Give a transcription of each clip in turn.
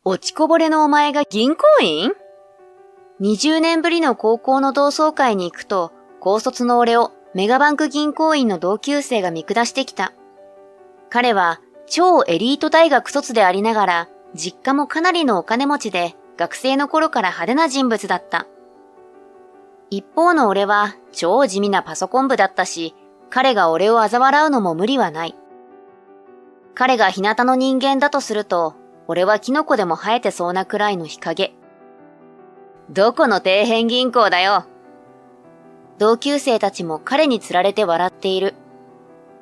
落ちこぼれのお前が銀行員？ 20 年ぶりの高校の同窓会に行くと、高卒の俺をメガバンク銀行員の同級生が見下してきた。彼は超エリート大学卒でありながら、実家もかなりのお金持ちで、学生の頃から派手な人物だった。一方の俺は超地味なパソコン部だったし、彼が俺を嘲笑うのも無理はない。彼が日向の人間だとすると、俺はキノコでも生えてそうなくらいの日陰。どこの底辺銀行だよ。同級生たちも彼につられて笑っている。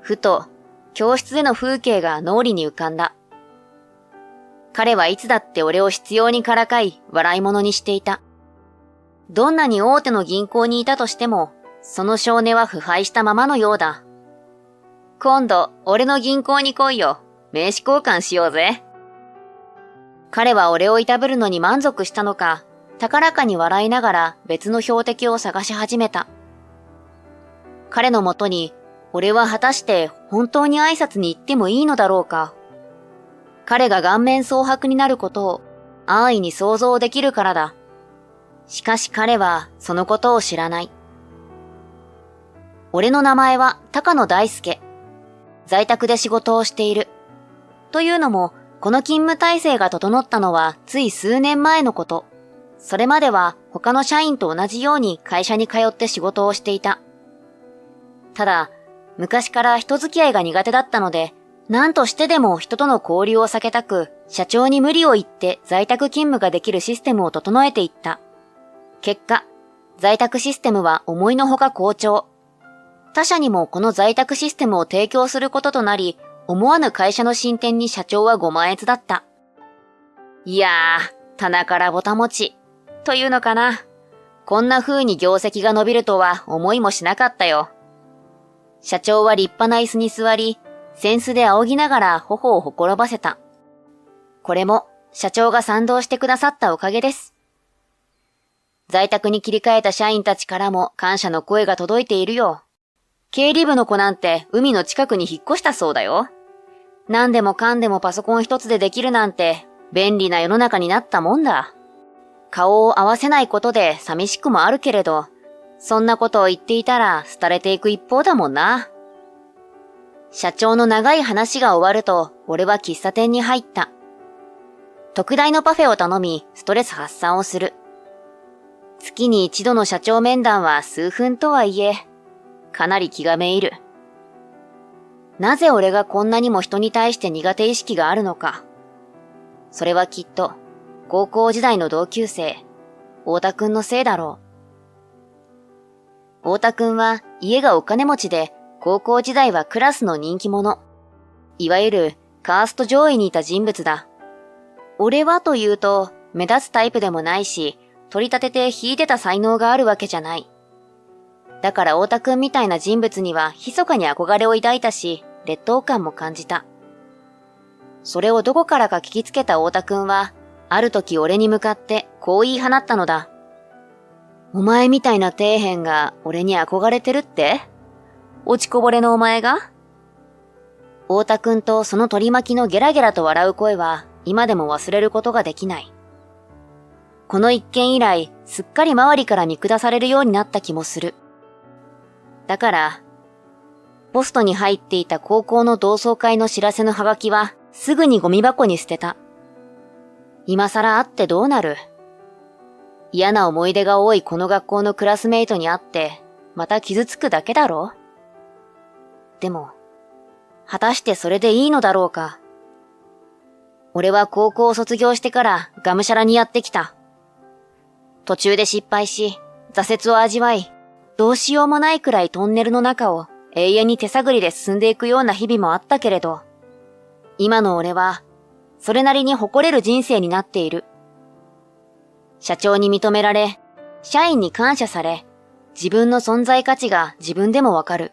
ふと、教室での風景が脳裏に浮かんだ。彼はいつだって俺を執拗にからかい、笑い物にしていた。どんなに大手の銀行にいたとしても、その少年は腐敗したままのようだ。今度、俺の銀行に来いよ。名刺交換しようぜ。彼は俺をいたぶるのに満足したのか、高らかに笑いながら別の標的を探し始めた。彼のもとに、俺は果たして本当に挨拶に行ってもいいのだろうか。彼が顔面蒼白になることを安易に想像できるからだ。しかし彼はそのことを知らない。俺の名前は高野大輔。在宅で仕事をしている。というのも、この勤務体制が整ったのはつい数年前のこと。それまでは他の社員と同じように会社に通って仕事をしていた。ただ、昔から人付き合いが苦手だったので、何としてでも人との交流を避けたく、社長に無理を言って在宅勤務ができるシステムを整えていった。結果、在宅システムは思いのほか好調。他社にもこの在宅システムを提供することとなり、思わぬ会社の進展に社長はご満悦だった。いやー、棚からぼたもち。というのかな。こんな風に業績が伸びるとは思いもしなかったよ。社長は立派な椅子に座り、扇子で仰ぎながら頬をほころばせた。これも社長が賛同してくださったおかげです。在宅に切り替えた社員たちからも感謝の声が届いているよ。経理部の子なんて海の近くに引っ越したそうだよ。何でもかんでもパソコン一つでできるなんて便利な世の中になったもんだ。顔を合わせないことで寂しくもあるけれど、そんなことを言っていたら廃れていく一方だもんな。社長の長い話が終わると、俺は喫茶店に入った。特大のパフェを頼み、ストレス発散をする。月に一度の社長面談は数分とはいえ、かなり気がめいる。なぜ俺がこんなにも人に対して苦手意識があるのか。それはきっと、高校時代の同級生、太田くんのせいだろう。太田くんは家がお金持ちで、高校時代はクラスの人気者。いわゆるカースト上位にいた人物だ。俺はというと、目立つタイプでもないし、取り立てて引いてた才能があるわけじゃない。だから太田くんみたいな人物には密かに憧れを抱いたし、劣等感も感じた。それをどこからか聞きつけた太田くんは、ある時俺に向かってこう言い放ったのだ。お前みたいな底辺が俺に憧れてるって？落ちこぼれのお前が？太田くんとその取り巻きのゲラゲラと笑う声は今でも忘れることができない。この一件以来、すっかり周りから見下されるようになった気もする。だから、ポストに入っていた高校の同窓会の知らせのハガキはすぐにゴミ箱に捨てた。今更会ってどうなる？嫌な思い出が多いこの学校のクラスメイトに会って、また傷つくだけだろ？でも、果たしてそれでいいのだろうか。俺は高校を卒業してからがむしゃらにやってきた。途中で失敗し、挫折を味わい、どうしようもないくらいトンネルの中を永遠に手探りで進んでいくような日々もあったけれど、今の俺は、それなりに誇れる人生になっている。社長に認められ、社員に感謝され、自分の存在価値が自分でもわかる。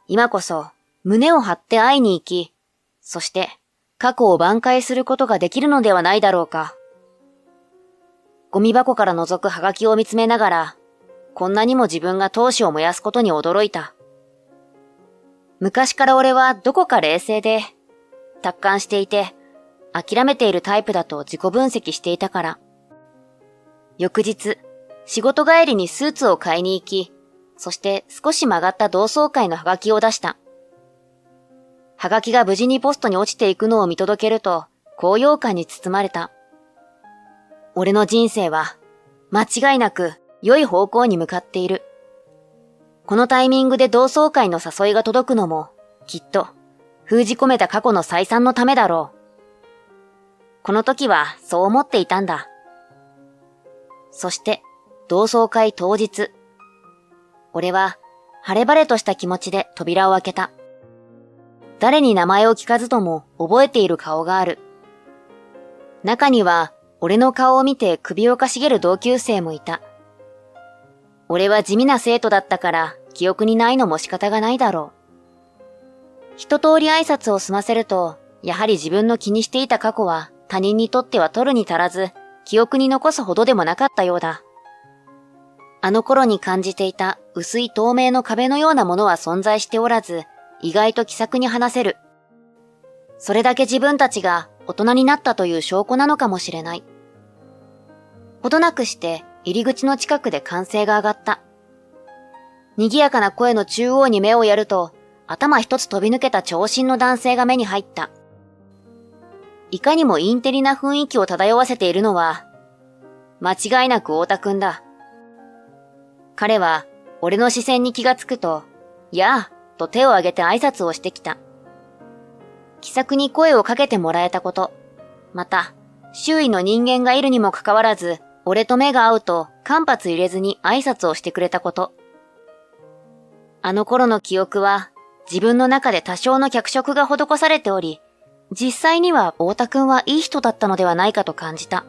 今こそ、胸を張って会いに行き、そして、過去を挽回することができるのではないだろうか。ゴミ箱から覗くハガキを見つめながら、こんなにも自分が闘志を燃やすことに驚いた。昔から俺はどこか冷静で、達観していて、諦めているタイプだと自己分析していたから。翌日、仕事帰りにスーツを買いに行き、そして少し曲がった同窓会のハガキを出した。ハガキが無事にポストに落ちていくのを見届けると、高揚感に包まれた。俺の人生は、間違いなく良い方向に向かっている。このタイミングで同窓会の誘いが届くのも、きっと、封じ込めた過去の再三のためだろう。この時はそう思っていたんだ。そして、同窓会当日。俺は、晴れ晴れとした気持ちで扉を開けた。誰に名前を聞かずとも覚えている顔がある。中には、俺の顔を見て首をかしげる同級生もいた。俺は地味な生徒だったから記憶にないのも仕方がないだろう。一通り挨拶を済ませると、やはり自分の気にしていた過去は他人にとっては取るに足らず、記憶に残すほどでもなかったようだ。あの頃に感じていた薄い透明の壁のようなものは存在しておらず、意外と気さくに話せる。それだけ自分たちが大人になったという証拠なのかもしれない。ほどなくして入り口の近くで歓声が上がった。賑やかな声の中央に目をやると、頭一つ飛び抜けた長身の男性が目に入った。いかにもインテリな雰囲気を漂わせているのは、間違いなく太田くんだ。彼は俺の視線に気がつくと、やあ、と手を挙げて挨拶をしてきた。気さくに声をかけてもらえたこと、また、周囲の人間がいるにもかかわらず、俺と目が合うと間髪入れずに挨拶をしてくれたこと。あの頃の記憶は、自分の中で多少の脚色が施されており、実際には太田くんはいい人だったのではないかと感じた。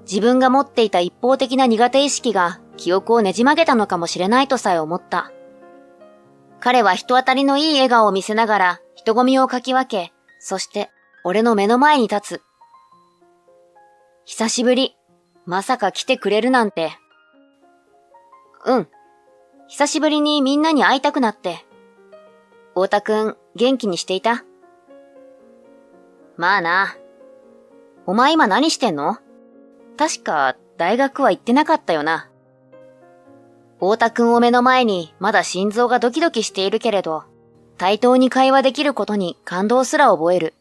自分が持っていた一方的な苦手意識が記憶をねじ曲げたのかもしれないとさえ思った。彼は人当たりのいい笑顔を見せながら人混みをかき分け、そして俺の目の前に立つ。久しぶり。まさか来てくれるなんて。うん。久しぶりにみんなに会いたくなって。太田くん、元気にしていた？まあな。お前今何してんの？確か大学は行ってなかったよな。太田くんを目の前にまだ心臓がドキドキしているけれど、対等に会話できることに感動すら覚える。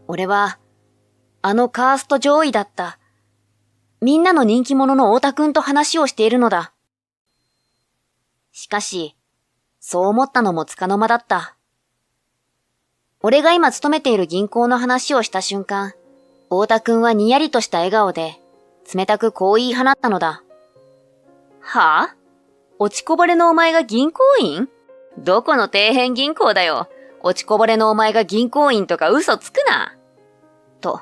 俺は、あのカースト上位だった。みんなの人気者の太田くんと話をしているのだ。しかし、そう思ったのも束の間だった。俺が今勤めている銀行の話をした瞬間、太田くんはにやりとした笑顔で、冷たくこう言い放ったのだ。はぁ？落ちこぼれのお前が銀行員？どこの底辺銀行だよ。落ちこぼれのお前が銀行員とか嘘つくな。と。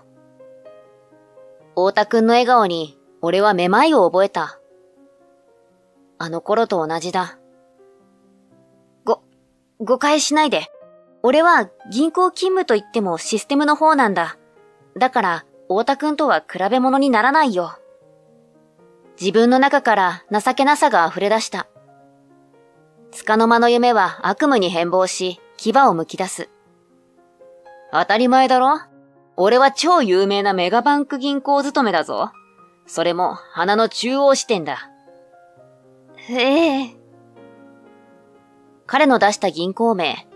太田くんの笑顔に俺はめまいを覚えた。あの頃と同じだ。誤解しないで。俺は銀行勤務といってもシステムの方なんだ。だから太田くんとは比べ物にならないよ。自分の中から情けなさが溢れ出した。束の間の夢は悪夢に変貌し、牙を剥き出す。当たり前だろ？俺は超有名なメガバンク銀行勤めだぞ。それも花の中央支店だ。へえ。彼の出した銀行名。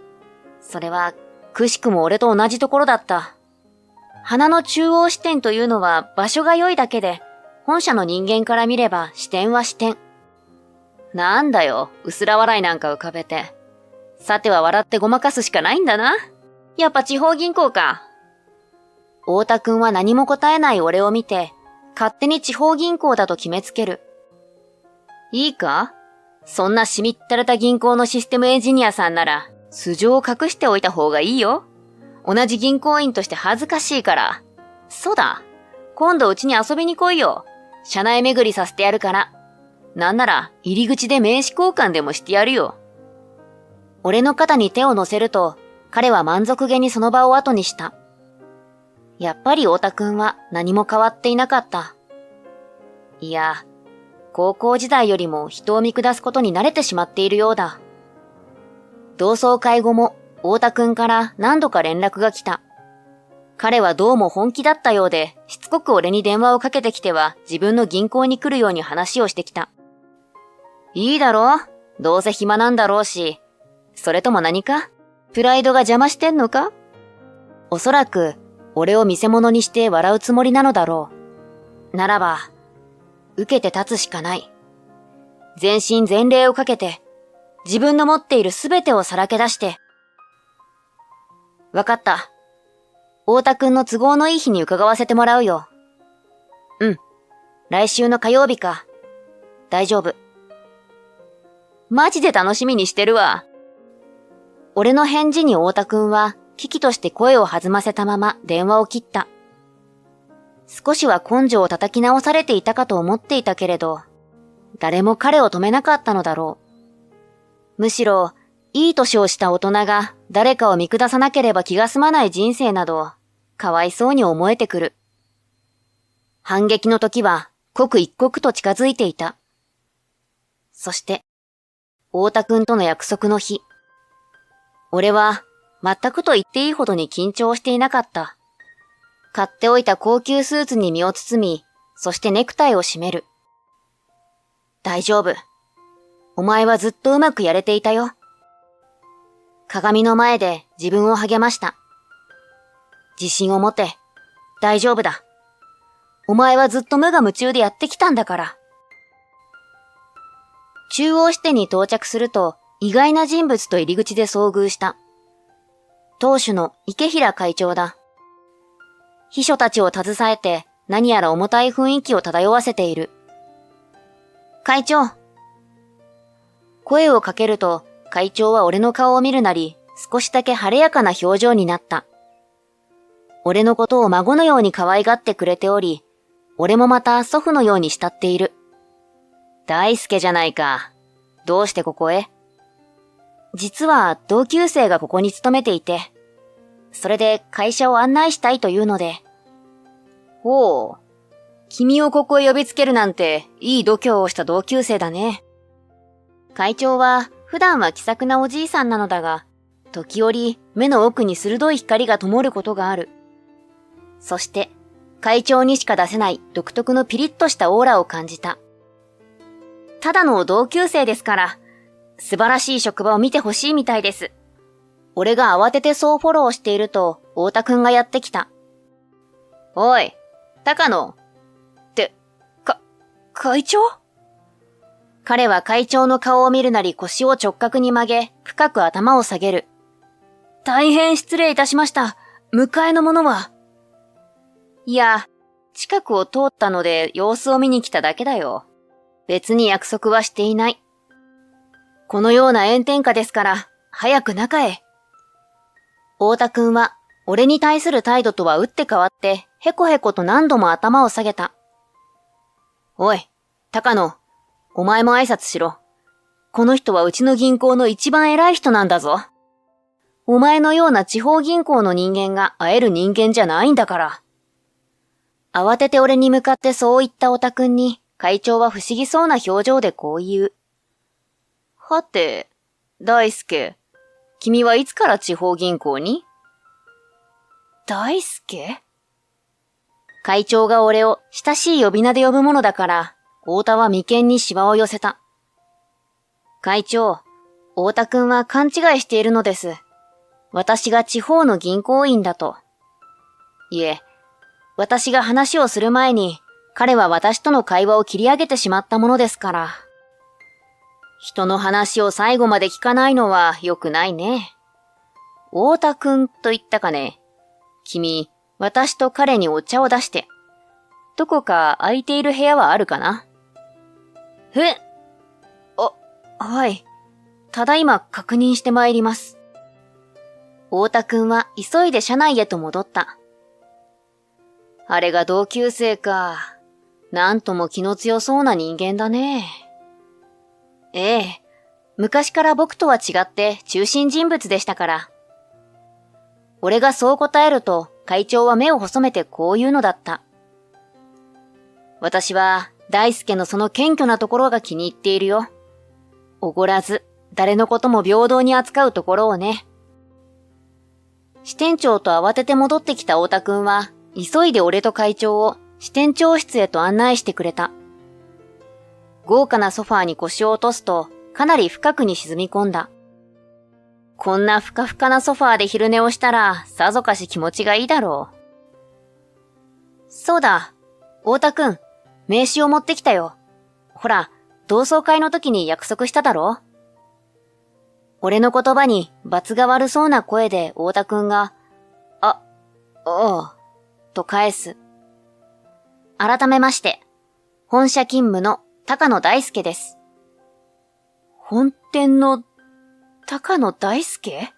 それは、くしくも俺と同じところだった。花の中央支店というのは場所が良いだけで、本社の人間から見れば支店は支店。なんだよ、薄ら笑いなんか浮かべて。さては笑ってごまかすしかないんだな。やっぱ地方銀行か。太田くんは何も答えない俺を見て、勝手に地方銀行だと決めつける。いいか？そんなしみったれた銀行のシステムエンジニアさんなら、素性を隠しておいた方がいいよ。同じ銀行員として恥ずかしいから。そうだ。今度うちに遊びに来いよ。社内巡りさせてやるから。なんなら入り口で名刺交換でもしてやるよ。俺の肩に手を乗せると、彼は満足げにその場を後にした。やっぱり太田くんは何も変わっていなかった。いや、高校時代よりも人を見下すことに慣れてしまっているようだ。同窓会後も太田くんから何度か連絡が来た。彼はどうも本気だったようで、しつこく俺に電話をかけてきては自分の銀行に来るように話をしてきた。いいだろう？どうせ暇なんだろうし。それとも何か？プライドが邪魔してんのか？おそらく、俺を見せ物にして笑うつもりなのだろう。ならば、受けて立つしかない。全身全霊をかけて、自分の持っているすべてをさらけ出して。わかった。太田くんの都合のいい日に伺わせてもらうよ。うん。来週の火曜日か。大丈夫。マジで楽しみにしてるわ。俺の返事に太田くんは、危機として声を弾ませたまま電話を切った。少しは根性を叩き直されていたかと思っていたけれど、誰も彼を止めなかったのだろう。むしろ、いい年をした大人が誰かを見下さなければ気が済まない人生など、かわいそうに思えてくる。反撃の時は刻一刻と近づいていた。そして、太田くんとの約束の日。俺は全くと言っていいほどに緊張していなかった。買っておいた高級スーツに身を包み、そしてネクタイを締める。大丈夫。お前はずっとうまくやれていたよ。鏡の前で自分を励ました。自信を持て。大丈夫だ。お前はずっと無我夢中でやってきたんだから。中央支店に到着すると意外な人物と入り口で遭遇した。当主の池平会長だ。秘書たちを携えて何やら重たい雰囲気を漂わせている。会長。声をかけると会長は俺の顔を見るなり少しだけ晴れやかな表情になった。俺のことを孫のように可愛がってくれており、俺もまた祖父のように慕っている。大輔じゃないか。どうしてここへ？実は同級生がここに勤めていて、それで会社を案内したいというので。ほう。君をここへ呼びつけるなんていい度胸をした同級生だね。会長は普段は気さくなおじいさんなのだが、時折目の奥に鋭い光が灯ることがある。そして会長にしか出せない独特のピリッとしたオーラを感じた。ただの同級生ですから、素晴らしい職場を見てほしいみたいです。俺が慌ててそうフォローしていると、太田くんがやってきた。おい、高野。会長？彼は会長の顔を見るなり腰を直角に曲げ、深く頭を下げる。大変失礼いたしました。迎えの者は。いや、近くを通ったので様子を見に来ただけだよ。別に約束はしていない。このような炎天下ですから、早く中へ。太田くんは、俺に対する態度とは打って変わって、へこへこと何度も頭を下げた。おい、高野、お前も挨拶しろ。この人はうちの銀行の一番偉い人なんだぞ。お前のような地方銀行の人間が会える人間じゃないんだから。慌てて俺に向かってそう言った太田くんに、会長は不思議そうな表情でこう言う。はて、大輔、君はいつから地方銀行に？大輔？会長が俺を親しい呼び名で呼ぶものだから、太田は眉間にシワを寄せた。会長、太田くんは勘違いしているのです。私が地方の銀行員だと。いえ、私が話をする前に、彼は私との会話を切り上げてしまったものですから。人の話を最後まで聞かないのは良くないね。太田くんと言ったかね。君、私と彼にお茶を出して。どこか空いている部屋はあるかな？はい。ただいま確認してまいります。太田くんは急いで車内へと戻った。あれが同級生か。なんとも気の強そうな人間だね。ええ。昔から僕とは違って中心人物でしたから。俺がそう答えると会長は目を細めてこう言うのだった。私は大輔のその謙虚なところが気に入っているよ。おごらず、誰のことも平等に扱うところをね。支店長と慌てて戻ってきた太田くんは、急いで俺と会長を支店長室へと案内してくれた。豪華なソファーに腰を落とすと、かなり深くに沈み込んだ。こんなふかふかなソファーで昼寝をしたら、さぞかし気持ちがいいだろう。そうだ、太田くん、名刺を持ってきたよ。ほら、同窓会の時に約束しただろ。俺の言葉に罰が悪そうな声で太田くんが、おう、と返す。改めまして、本社勤務の高野大輔です。本店の高野大輔？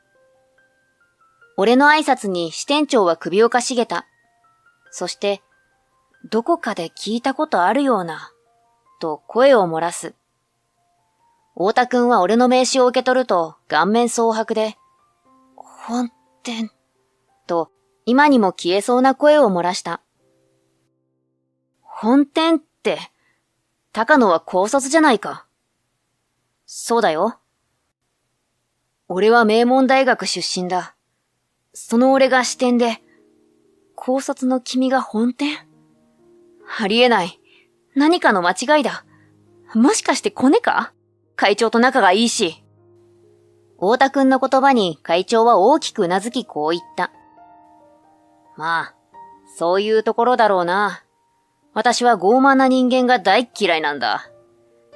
俺の挨拶に支店長は首をかしげた。そして、どこかで聞いたことあるような、と声を漏らす。太田くんは俺の名刺を受け取ると顔面蒼白で、本店、と今にも消えそうな声を漏らした。本店って、高野は高卒じゃないか。そうだよ。俺は名門大学出身だ。その俺が支店で、高卒の君が本店？ありえない。何かの間違いだ。もしかしてコネか？会長と仲がいいし。太田くんの言葉に会長は大きくうなずきこう言った。まあ、そういうところだろうな。私は傲慢な人間が大嫌いなんだ。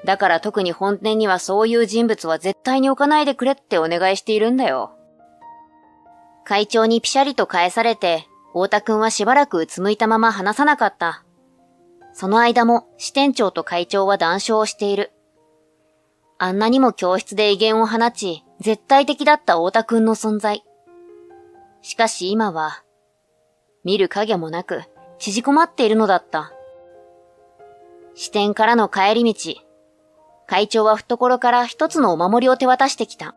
だから特に本店にはそういう人物は絶対に置かないでくれってお願いしているんだよ。会長にピシャリと返されて、太田くんはしばらくうつむいたまま話さなかった。その間も支店長と会長は談笑をしている。あんなにも教室で威厳を放ち、絶対的だった太田くんの存在。しかし今は、見る影もなく、縮こまっているのだった。支店からの帰り道、会長は懐から一つのお守りを手渡してきた。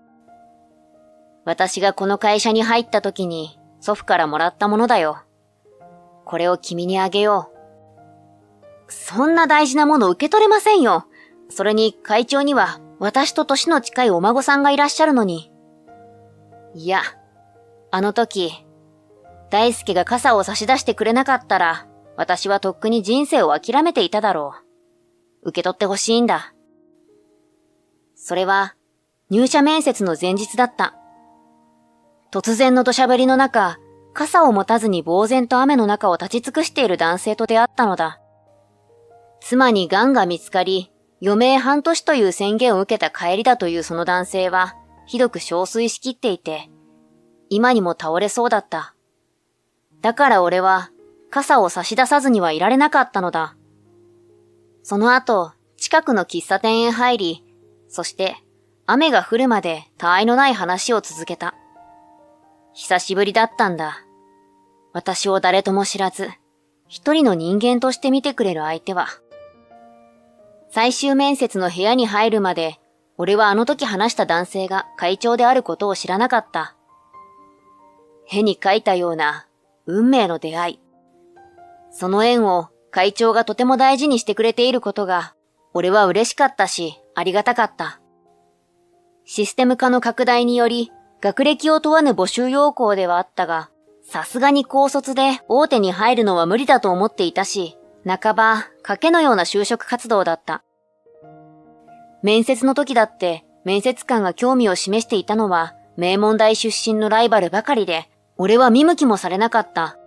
私がこの会社に入った時に祖父からもらったものだよ。これを君にあげよう。そんな大事なもの受け取れませんよ。それに会長には私と年の近いお孫さんがいらっしゃるのに。いや、あの時、大輔が傘を差し出してくれなかったら、私はとっくに人生を諦めていただろう。受け取ってほしいんだ。それは、入社面接の前日だった。突然の土砂降りの中、傘を持たずに呆然と雨の中を立ち尽くしている男性と出会ったのだ。妻に癌が見つかり、余命半年という宣言を受けた帰りだというその男性は、ひどく憔悴しきっていて、今にも倒れそうだった。だから俺は、傘を差し出さずにはいられなかったのだ。その後、近くの喫茶店へ入り、そして、雨が降るまで他愛のない話を続けた。久しぶりだったんだ。私を誰とも知らず、一人の人間として見てくれる相手は。最終面接の部屋に入るまで、俺はあの時話した男性が会長であることを知らなかった。絵に描いたような運命の出会い。その縁を会長がとても大事にしてくれていることが、俺は嬉しかったし、ありがたかった。システム化の拡大により、学歴を問わぬ募集要項ではあったが、さすがに高卒で大手に入るのは無理だと思っていたし、半ば賭けのような就職活動だった。面接の時だって面接官が興味を示していたのは名門大出身のライバルばかりで、俺は見向きもされなかった。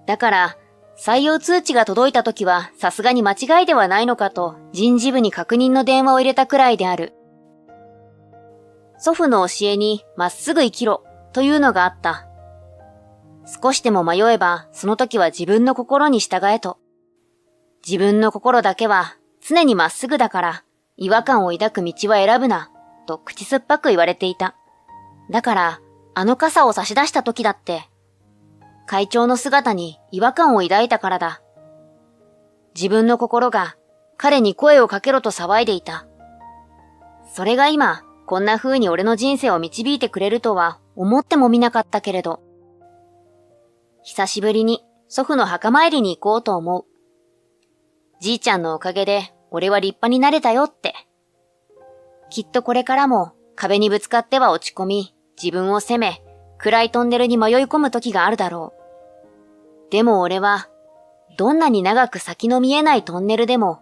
だから採用通知が届いた時はさすがに間違いではないのかと人事部に確認の電話を入れたくらいである。祖父の教えにまっすぐ生きろというのがあった。少しでも迷えばその時は自分の心に従えと。自分の心だけは常にまっすぐだから違和感を抱く道は選ぶなと口酸っぱく言われていた。だからあの傘を差し出した時だって会長の姿に違和感を抱いたからだ。自分の心が彼に声をかけろと騒いでいた。それが今こんな風に俺の人生を導いてくれるとは思ってもみなかったけれど。久しぶりに祖父の墓参りに行こうと思う。じいちゃんのおかげで俺は立派になれたよって。きっとこれからも壁にぶつかっては落ち込み、自分を責め、暗いトンネルに迷い込む時があるだろう。でも俺は、どんなに長く先の見えないトンネルでも、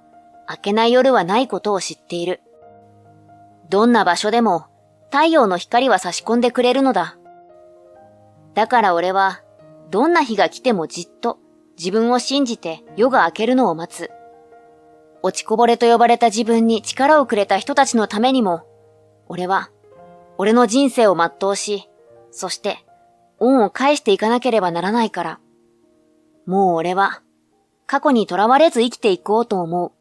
明けない夜はないことを知っている。どんな場所でも、太陽の光は差し込んでくれるのだ。だから俺は、どんな日が来てもじっと、自分を信じて夜が明けるのを待つ。落ちこぼれと呼ばれた自分に力をくれた人たちのためにも、俺は、俺の人生を全うし、そして、恩を返していかなければならないから。もう俺は、過去にとらわれず生きていこうと思う。